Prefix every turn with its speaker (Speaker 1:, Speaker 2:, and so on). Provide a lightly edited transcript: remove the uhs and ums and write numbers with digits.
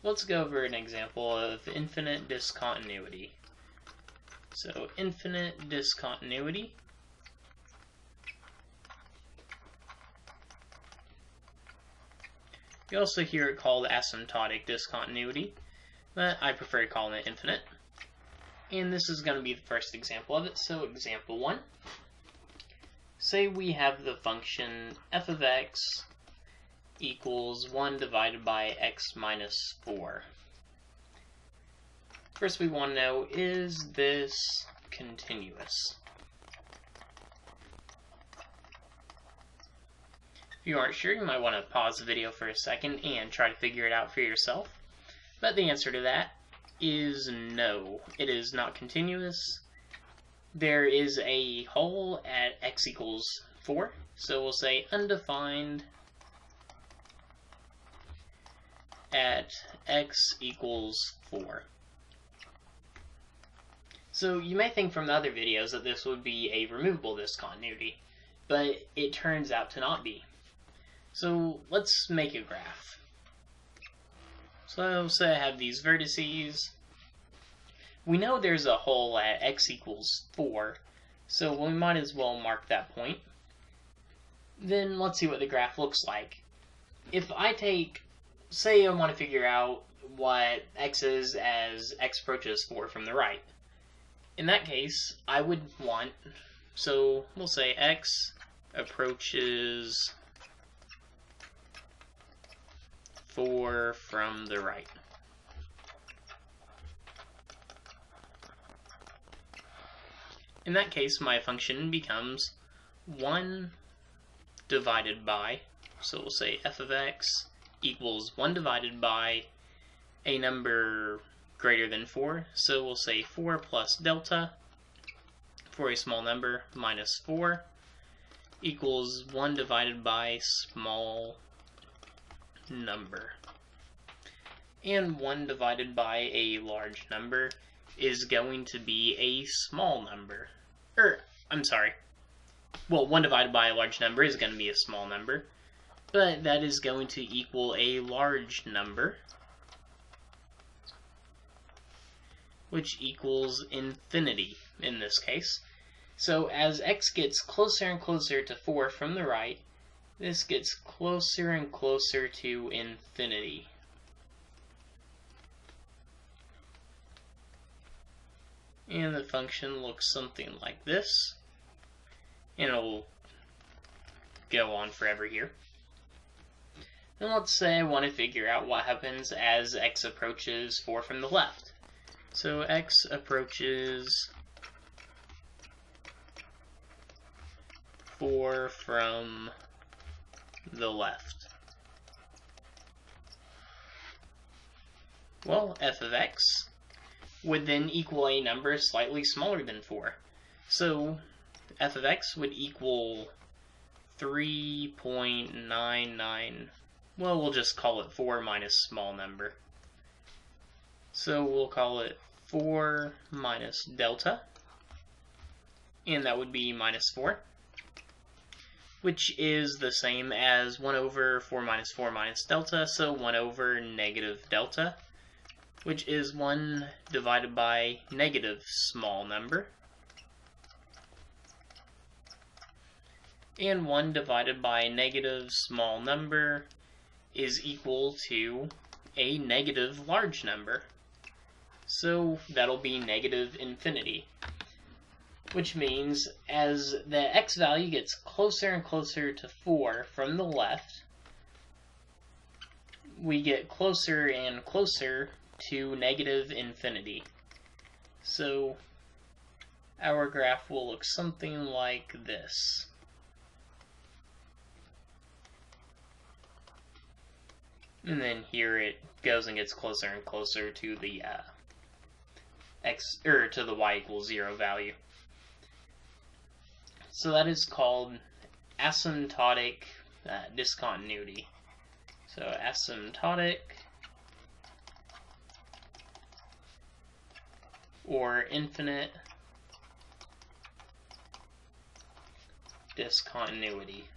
Speaker 1: let's go over an example of infinite discontinuity. So infinite discontinuity you also hear it called asymptotic discontinuity, but I prefer calling it infinite. And this is going to be the first example of it. So example 1. Say we have the function f of x equals 1 divided by x minus 4. First we want to know, is this continuous? If you aren't sure, you might want to pause the video for a second and try to figure it out for yourself. But the answer to that is no. It is not continuous. There is a hole at x equals 4, so we'll say undefined at x equals 4. So you may think from the other videos that this would be a removable discontinuity, but it turns out to not be. So let's make a graph. So say I have these vertices. We know there's a hole at x equals 4, so we might as well mark that point. Then let's see what the graph looks like. If I take, say I want to figure out what x is as x approaches 4 from the right. In that case, I would want, so we'll say x approaches 4 from the right. In that case, my function becomes 1 divided by, so we'll say f of x equals 1 divided by a number greater than 4, so we'll say 4 plus delta for a small number minus 4 equals 1 divided by small number. And 1 divided by a large number is going to be a small number. Well, 1 divided by a large number is going to be a small number, but that is going to equal a large number, which equals infinity in this case. So as x gets closer and closer to 4 from the right, this gets closer and closer to infinity. And the function looks something like this. And it'll go on forever here. And let's say I want to figure out what happens as x approaches 4 from the left. So x approaches 4 from the left. Well, f of x would then equal a number slightly smaller than 4. So f of x would equal 3.99, well, we'll just call it 4 minus small number. So we'll call it 4 minus delta, and that would be minus 4, which is the same as 1 over 4 minus delta, so 1 over negative delta, which is 1 divided by negative small number, and 1 divided by negative small number is equal to a negative large number. So that'll be negative infinity, which means as the x value gets closer and closer to 4 from the left, we get closer and closer to negative infinity. So our graph will look something like this. And then here it goes and gets closer and closer to the to the y equals 0 value. So that is called asymptotic discontinuity. So asymptotic or infinite discontinuity.